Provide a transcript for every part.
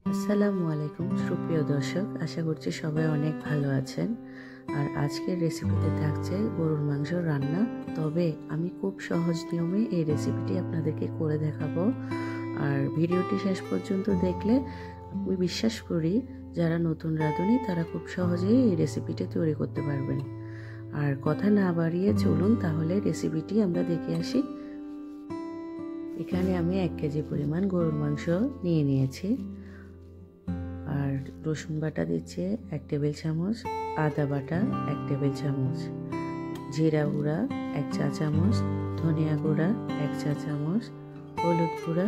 আসসালামু আলাইকুম সুপ্রিয় দর্শক, আশা করছি সবাই অনেক ভালো আছেন। আর আজকের রেসিপিতে থাকছে গরুর মাংস রান্না। তবে আমি খুব সহজ নিয়মে এই রেসিপিটি আপনাদেরকে করে দেখাবো। আর ভিডিওটি শেষ পর্যন্ত দেখলে আমি বিশ্বাস করি যারা নতুন রাঁধুনি তারা খুব সহজেই এই রেসিপিটি তৈরি করতে পারবেন। আর কথা না বাড়িয়ে চলুন তাহলে রেসিপিটি আমরা দেখে আসি। এখানে আমি 1 কেজি পরিমাণ গরুর মাংস নিয়ে নিয়েছি। আর রসুন বাটা দিচ্ছি 1 টেবিল চামচ, আদা বাটা 1 টেবিল চামচ, জিরা গুঁড়া 1 চা চামচ, ধনিয়া গুঁড়া 1 চা চামচ, হলুদ গুঁড়া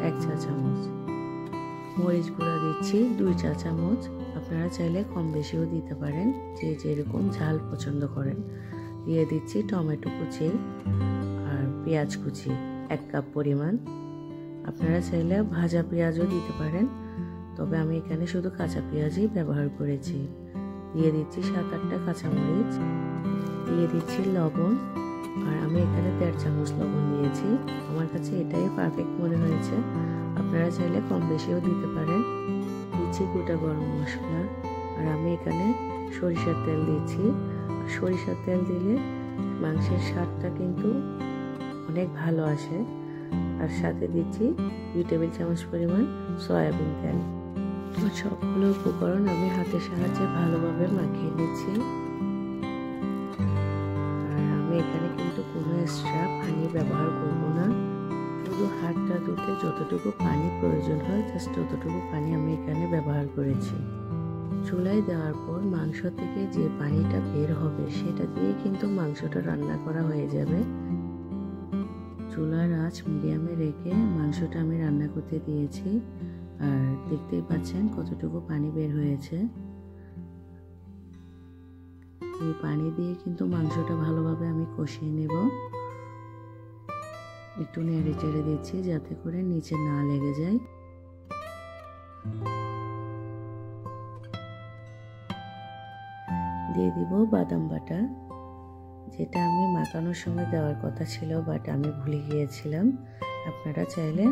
1 চা চামচ, মরিচ গুঁড়া দিচ্ছি 2 চা চামচ। আপনারা চাইলে কম বেশিও দিতে পারেন, যে যেরকম ঝাল পছন্দ করেন। দিয়ে দিচ্ছি টমেটো কুচি আর পেঁয়াজ কুচি 1 কাপ পরিমাণ। আপনারা চাইলে ভাজা পেঁয়াজও দিতে পারেন, তবে আমি এখানে শুধু কাঁচা পেঁয়াজই ব্যবহার করেছি। দিয়ে দিচ্ছি 7-8টা কাঁচামরিচ, দিয়ে দিচ্ছি লবণ। আর আমি এখানে 1.5 চামচ লবণ দিয়েছি, আমার কাছে এটাই পারফেক্ট মনে হয়েছে। আপনারা চাইলে কম বেশিও দিতে পারেন। দিচ্ছি গোটা গরম মশলা। আর আমি এখানে সরিষার তেল দিচ্ছি। সরিষার তেল দিলে মাংসের স্বাদটা কিন্তু অনেক ভালো আসে। আর সাথে দিচ্ছি 2 টেবিল চামচ পরিমাণ সয়াবিন তেল। সবগুলো উপকরণ আমি হাতের সাহায্যে ভালোভাবে মাখিয়ে নিচ্ছি। আর আমি এখানে কিন্তু কোনো এক্সট্রা পানি ব্যবহার করব না, শুধু হাতটা ধুতে যতটুকু পানি প্রয়োজন হয় জাস্ট ততটুকু পানি আমি এখানে ব্যবহার করেছি। চুলায় দেওয়ার পর মাংস থেকে যে পানিটা বের হবে সেটা দিয়ে কিন্তু মাংসটা রান্না করা হয়ে যাবে। চুলার আঁচ মিডিয়ামে রেখে মাংসটা আমি রান্না করতে দিয়েছি। আর দেখতেই পাচ্ছেন কতটুকু পানি বের হয়েছে। এই পানি দিয়ে কিন্তু মাংসটা ভালোভাবে আমি কষিয়ে নেব। একটু নেড়ে চেড়ে দিচ্ছি যাতে করে নিচে না লেগে যায়। দিয়ে দিব বাদাম বাটা, যেটা আমি মাখানোর সময় দেওয়ার কথা ছিল বাট আমি ভুলে গিয়েছিলাম। আপনারা চাইলে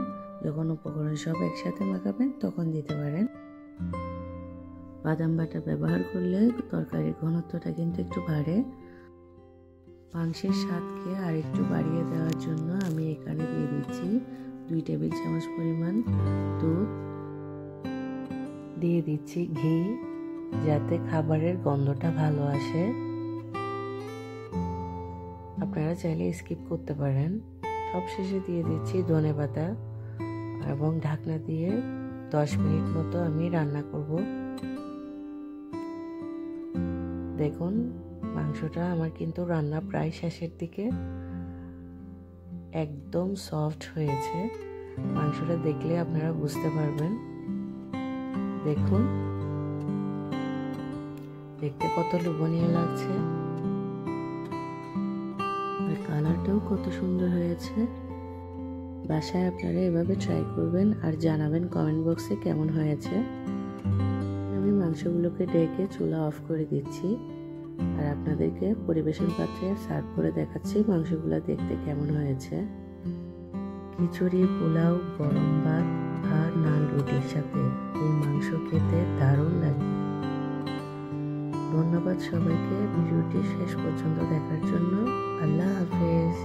যখন উপকরণ সব একসাথে মাখাবেন তখন দিতে পারেন। বাদাম বাটা ব্যবহার করলে তরকারির ঘনত্বটা কিন্তু একটু বাড়ে। মাংসের স্বাদকে আর একটু বাড়িয়ে দেওয়ার জন্য আমি এখানে দিয়ে দিচ্ছি 2 টেবিল চামচ পরিমাণ দুধ। দিয়ে দিচ্ছি ঘি, যাতে খাবারের গন্ধটা ভালো আসে। আপনারা চাইলে স্কিপ করতে পারেন। সবশেষে দিয়ে দিচ্ছি ধনেপাতা এবং ঢাকনা দিয়ে 10 মিনিট মতো আমি রান্না করব। দেখুন মাংসটা আমার কিন্তু রান্না প্রায় শেষের দিকে, একদম সফট হয়েছে। মাংসটা দেখলে আপনারা বুঝতে পারবেন। দেখুন দেখতে কত লোভনীয় লাগছে, আর কালারটাও কত সুন্দর হয়েছে। বাসায় আপনারা এভাবে ট্রাই করবেন আর জানাবেন কমেন্ট বক্সে কেমন হয়েছে। আমি মাংসগুলোকে ডেকে চুলা অফ করে দিচ্ছি আর আপনাদেরকে পরিবেশন পাত্রে সার্ভ করে দেখাচ্ছি মাংসগুলো দেখতে কেমন হয়েছে। খিচুড়ি, পোলাও, গরম ভাত আর নান রুটির সাথে এই মাংস খেতে দারুণ লাগে। ধন্যবাদ সবাইকে ভিডিওটি শেষ পর্যন্ত দেখার জন্য। আল্লাহ হাফেজ।